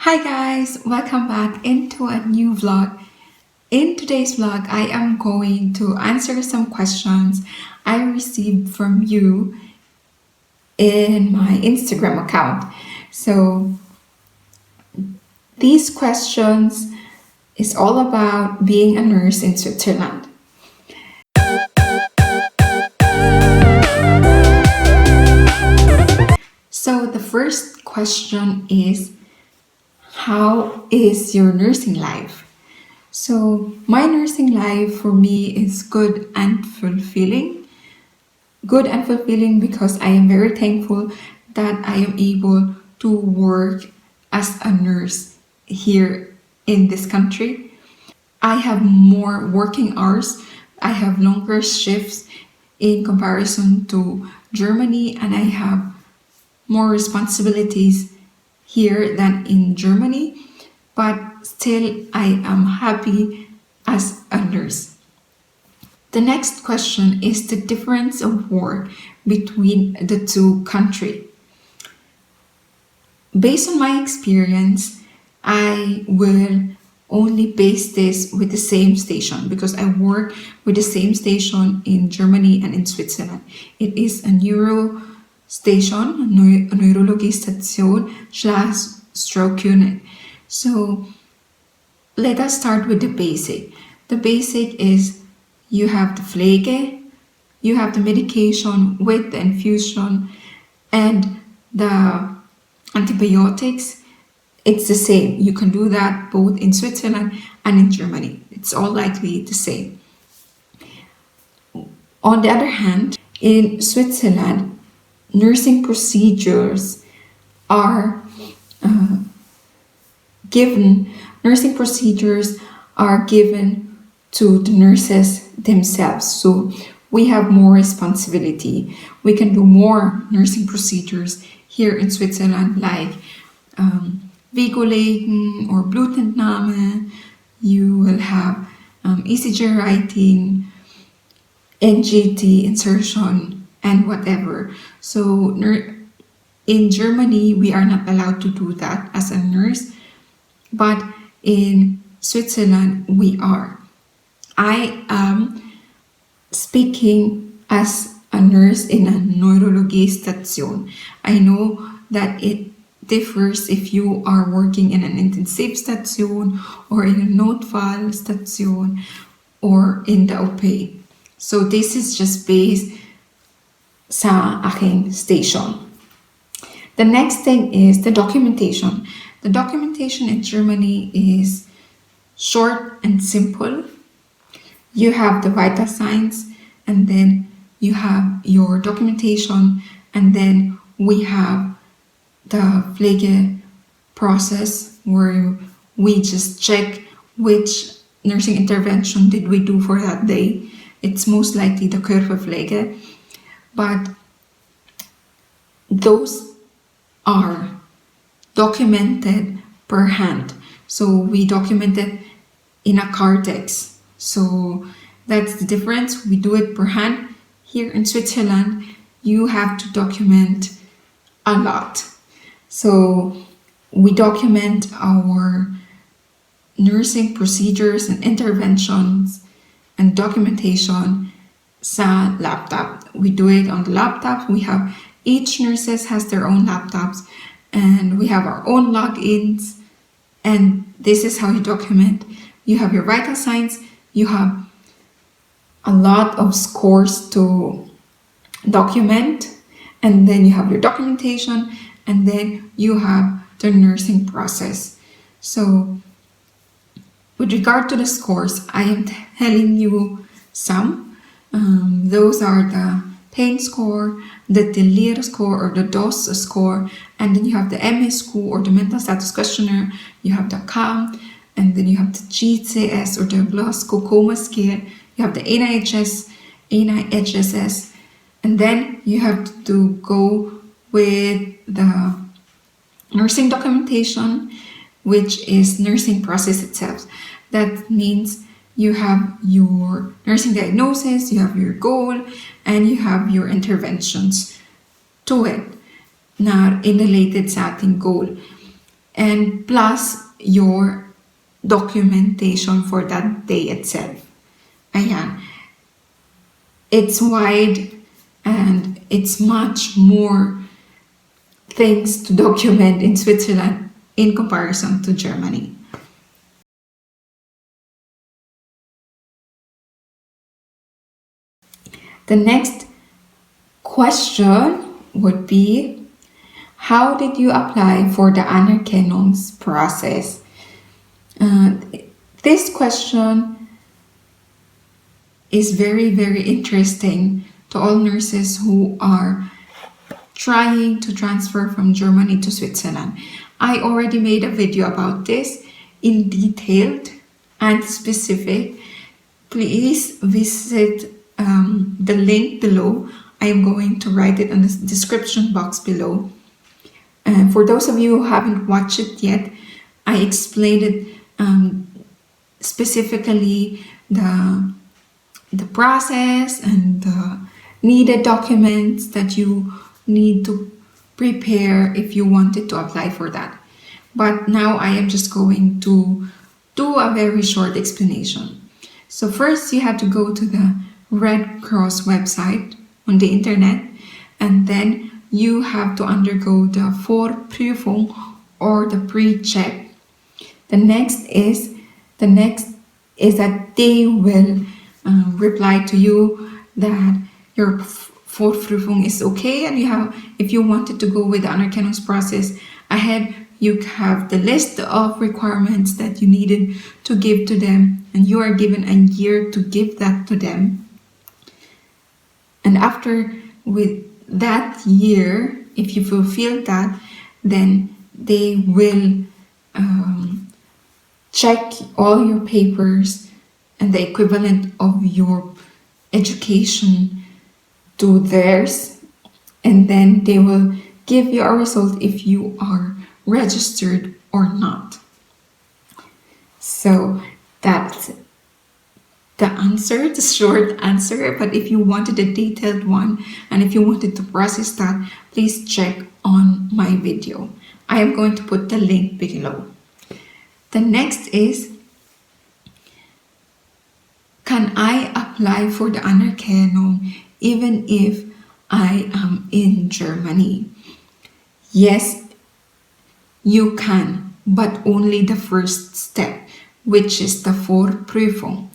Hi guys, welcome back into a new vlog. In today's vlog, I am going to answer some questions I received from you in my Instagram account. So these questions is all about being a nurse in Switzerland. So the first question is, how is your nursing life? So my nursing life for me is good and fulfilling. Good and fulfilling because I am very thankful that I am able to work as a nurse here in this country. I have more working hours. I have longer shifts in comparison to Germany, and I have more responsibilities here than in Germany, but still I am happy as a nurse. The next question is the difference of work between the two countries. Based on my experience, I will only base this with the same station because I work with the same station in Germany and in Switzerland. It is a neuro station, neurology station / stroke unit. So let us start with the basic. The basic is you have the Pflege, you have the medication with the infusion, and the antibiotics. It's the same. You can do that both in Switzerland and in Germany. It's all likely the same. On the other hand, in Switzerland, nursing procedures are given to the nurses themselves. So we have more responsibility. We can do more nursing procedures here in Switzerland, like Vigolegen or Blutentnahme. You will have ECG writing, NGT insertion, and whatever. So in Germany, we are not allowed to do that as a nurse, but in Switzerland, we are. I am speaking as a nurse in a neurology station. I know that it differs if you are working in an intensive station or in a Notfall station or in the OP. So this is just based sa aking station. The next thing is the documentation. The documentation in Germany is short and simple. You have the vital signs, and then you have your documentation, and then we have the Pflege process where we just check which nursing intervention did we do for that day. It's most likely the Körperpflege, but those are documented per hand. So we document it in a cartex. So that's the difference. We do it per hand. Here in Switzerland, you have to document a lot. So we document our nursing procedures and interventions and documentation sa laptop. We do it on the laptop. We have each nurses has their own laptops, and we have our own logins, and this is how you document. You have your vital signs, you have a lot of scores to document, and then you have your documentation, and then you have the nursing process. So with regard to the scores, I am telling you some. Those are the pain score, the DELIR score or the DOS score, and then you have the MS score or the mental status questionnaire, you have the CAM, and then you have the GCS or the Glasgow Coma Scale, you have the NIHSS, and then you have to go with the nursing documentation, which is nursing process itself. That means you have your nursing diagnosis, you have your goal, and you have your interventions to it, na in related sa ating goal. and plus your documentation for that day itself. Ayan. It's wide and it's much more things to document in Switzerland in comparison to Germany. The next question would be, how did you apply for the Anerkennungs process? This question is very, very interesting to all nurses who are trying to transfer from Germany to Switzerland. I already made a video about this in detailed and specific. Please visit the link below. I am going to write it in the description box below. For those of you who haven't watched it yet, I explained it specifically the process and the needed documents that you need to prepare if you wanted to apply for that. But now I am just going to do a very short explanation. So first you have to go to the Red Cross website on the internet, and then you have to undergo the vorprüfung or the pre-check. The next is that they will reply to you that your vorprüfung is okay, and if you wanted to go with the Anerkennungs process ahead, you have the list of requirements that you needed to give to them, and you are given a year to give that to them. And after with that year, if you fulfill that, then they will check all your papers and the equivalent of your education to theirs, and then they will give you a result if you are registered or not. So that's the answer, the short answer. But if you wanted a detailed one and if you wanted to process that, please check on my video. I am going to put the link below. The next is, can I apply for the Anerkennung even if I am in Germany? Yes, you can, but only the first step, which is the vorprüfung.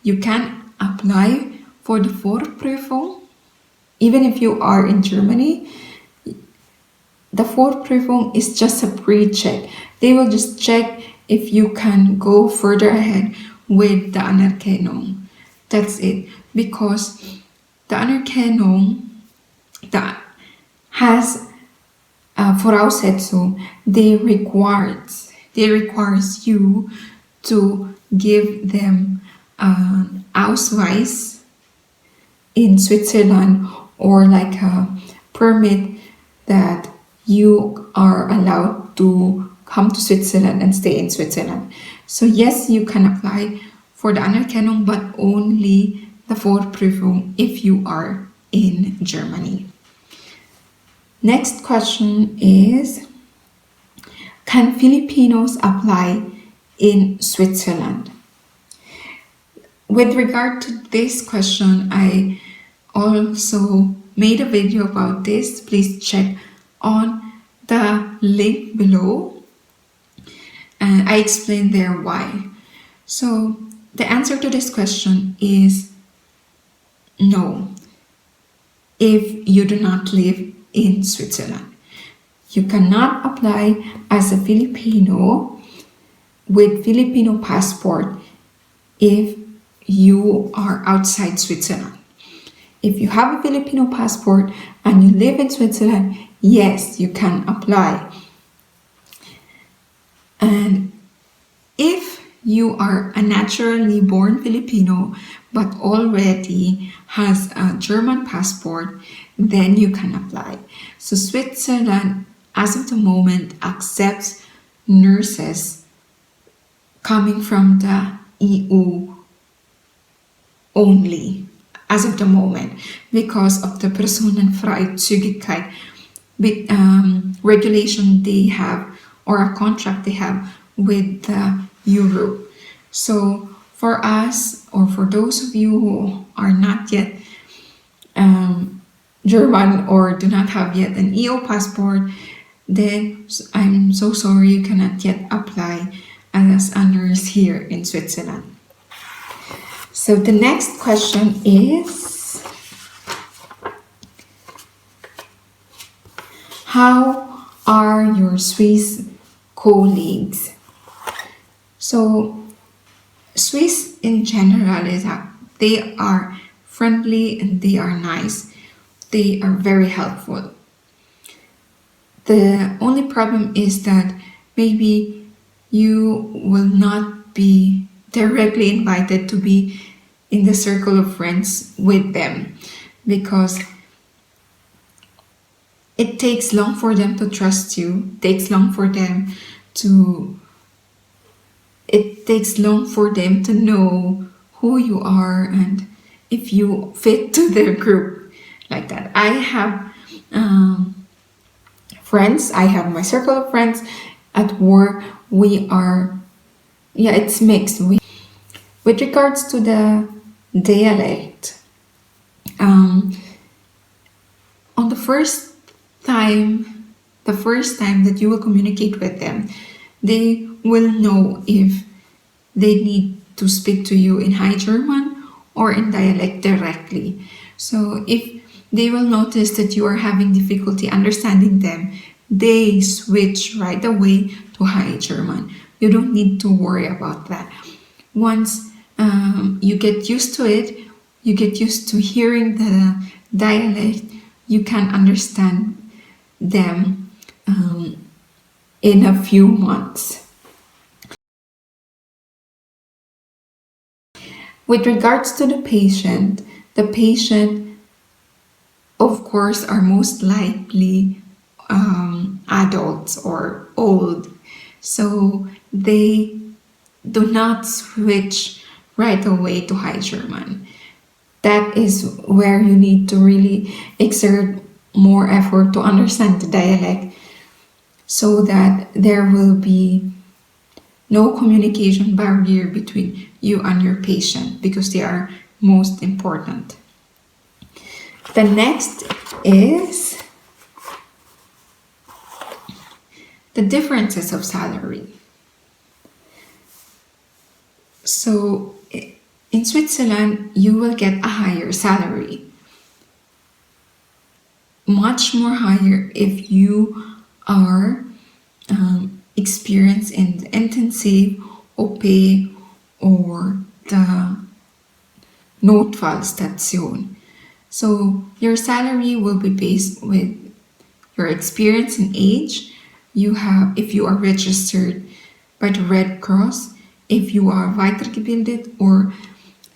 You can apply for the vorprüfung even if you are in Germany. The vorprüfung is just a pre-check. They will just check if you can go further ahead with the Anerkennung. That's it. Because the Anerkennung that has Voraussetzung, they requires you to give them an Ausweis in Switzerland, or like a permit that you are allowed to come to Switzerland and stay in Switzerland. So yes, you can apply for the Anerkennung, but only the vorprüfung if you are in Germany. Next question is, can Filipinos apply in Switzerland? With regard to this question, I also made a video about this. Please check on the link below. And I explained there why. So the answer to this question is no. If you do not live in Switzerland, you cannot apply as a Filipino with Filipino passport if you are outside Switzerland. If you have a Filipino passport and you live in Switzerland, yes, you can apply. And if you are a naturally born Filipino but already has a German passport, then you can apply. So Switzerland, as of the moment, accepts nurses coming from the EU only as of the moment, because of the Personenfreizügigkeit regulation they have or a contract they have with Europe. So for us, or for those of you who are not yet German or do not have yet an EU passport, then I'm so sorry you cannot yet apply as a nurse here in Switzerland. So the next question is, how are your Swiss colleagues? So Swiss in general is they are friendly and they are nice. They are very helpful. The only problem is that maybe you will not be directly invited to be in the circle of friends with them, because it takes long for them to trust you. It takes long for them to know who you are and if you fit to their group, like that. I have friends. I have my circle of friends. At work, we are, it's mixed. With regards to the dialect, on the first time that you will communicate with them, they will know if they need to speak to you in High German or in dialect directly. So if they will notice that you are having difficulty understanding them, they switch right away to High German. You don't need to worry about that. Once you get used to it, you get used to hearing the dialect, you can understand them in a few months. With regards to the patient, of course, are most likely adults or old. So they do not switch right away to High German. That is where you need to really exert more effort to understand the dialect, so that there will be no communication barrier between you and your patient, because they are most important. The next is the differences of salary. So in Switzerland, you will get a higher salary, much more higher if you are experienced in the intensive, OP, or the Notfallstation. So your salary will be based with your experience and age. If you are registered by the Red Cross, if you are weitergebildet, or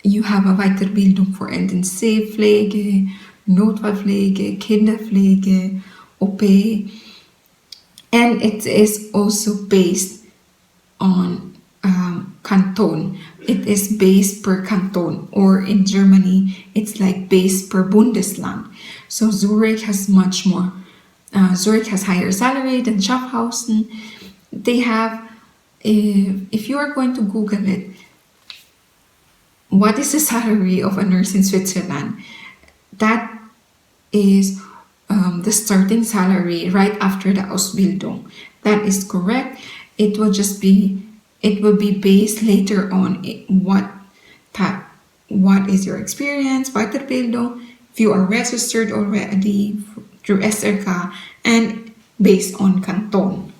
you have a Weiterbildung for Intensivpflege, Notfallpflege, Kinderpflege, OP. And it is also based on canton. It is based per canton, or in Germany, it's like based per Bundesland. So Zurich has much more. Zurich has higher salary than Schaffhausen. They have, if you are going to Google it, what is the salary of a nurse in Switzerland? That is the starting salary right after the Ausbildung. That is correct. It will be based later on what is your experience, Weiterbildung, if you are registered already through SRK, and based on canton.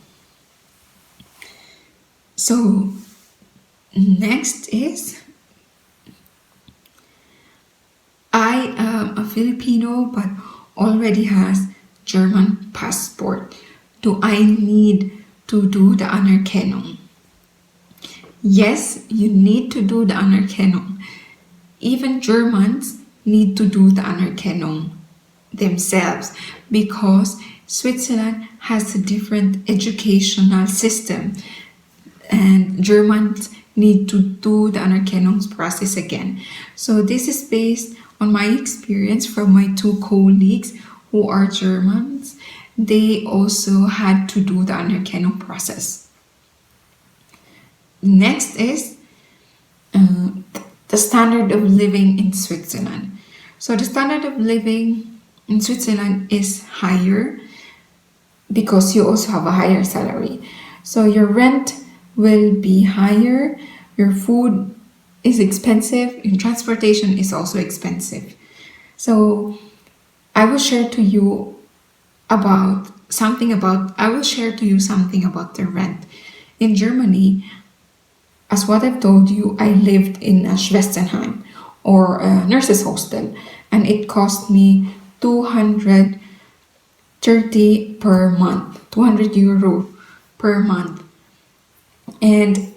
So next is, I am a Filipino but already has German passport. Do I need to do the Anerkennung? Yes, you need to do the Anerkennung. Even Germans need to do the Anerkennung themselves, because Switzerland has a different educational system, and Germans need to do the Anerkennungs process again. So this is based on my experience from my two colleagues who are Germans. they also had to do the Anerkennung process. Next is the standard of living in Switzerland. So the standard of living in Switzerland is higher because you also have a higher salary. So your rent will be higher, your food is expensive, your transportation is also expensive. So I will share to you something about the rent. In Germany, as what I've told you, I lived in a Schwesterheim or a nurses hostel, and it cost me 230 per month, 200 euro per month. And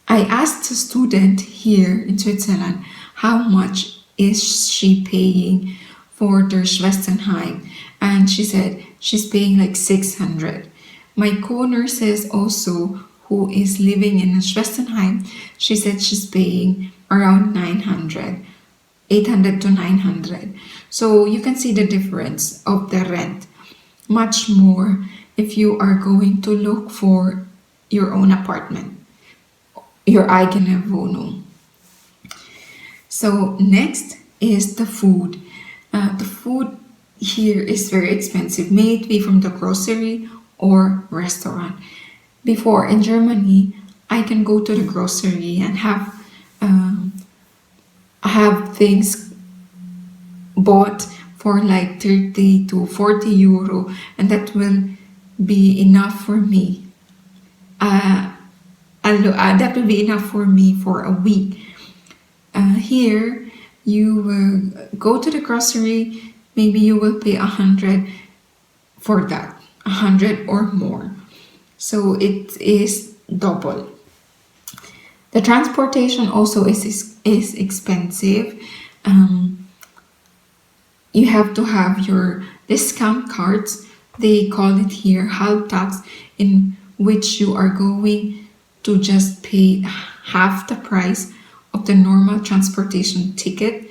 I asked a student here in Switzerland how much is she paying for their Schwesterheim, and she said she's paying like 600. My co-nurses also, who is living in a Schwesterheim, she said she's paying around 900, 800 to 900. So you can see the difference of the rent. Much more if you are going to look for your own apartment, your eigene Wohnung. So next is the food. The food here is very expensive, may it be from the grocery or restaurant. Before in Germany, I can go to the grocery and have things bought for like 30 to 40 euro, and that will be enough for me. That will be enough for me for a week. Here, you will go to the grocery, maybe you will pay 100 for that, 100 or more. So it is double. The transportation also is expensive. You have to have your discount cards. They call it here Halbtags, in which you are going to just pay half the price of the normal transportation ticket.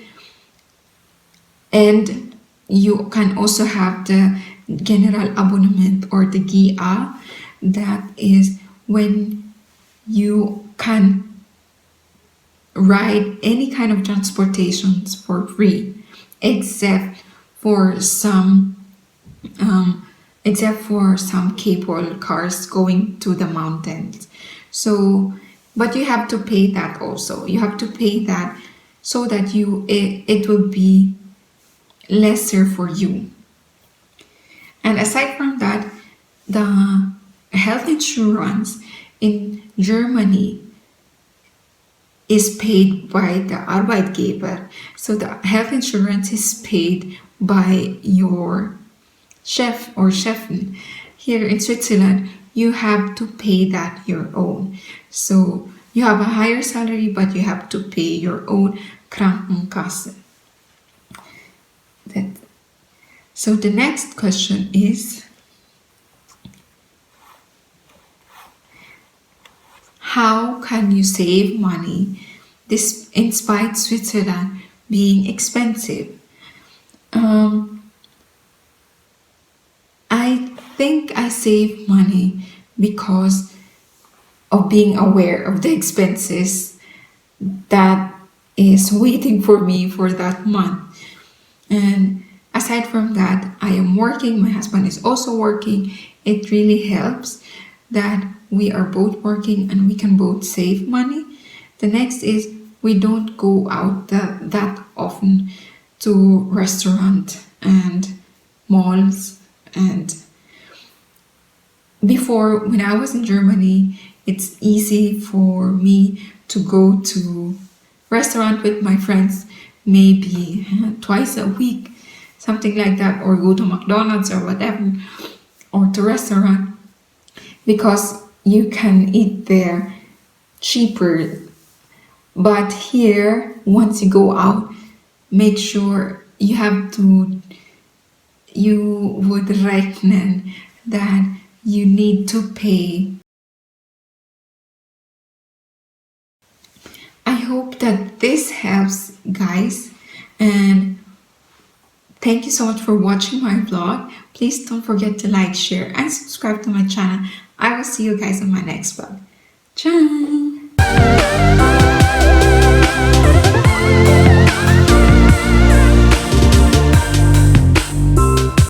And you can also have the General Abonnement or the GA. That is when you can ride any kind of transportations for free, except for some cable cars going to the mountains. So, but you have to pay that also. You have to pay that so that it will be lesser for you. And aside from that, the health insurance in Germany is paid by the Arbeitgeber. So the health insurance is paid by your chef or chefin. Here in Switzerland, you have to pay that your own. So you have a higher salary, but you have to pay your own Krankenkasse. So the next question is, how can you save money in spite Switzerland being expensive? I think I save money because of being aware of the expenses that is waiting for me for that month. And aside from that, I am working, my husband is also working. It really helps that we are both working and we can both save money. The next is we don't go out that often to restaurants and malls. And before, when I was in Germany, it's easy for me to go to restaurant with my friends maybe twice a week, something like that, or go to McDonald's or whatever, or to restaurant, because you can eat there cheaper. But here, once you go out, make sure you would rechnen that you need to pay. I hope that this helps, guys, and Thank you so much for watching my vlog. Please don't forget to like, share, and subscribe to my channel. I will see you guys on my next vlog. Ciao!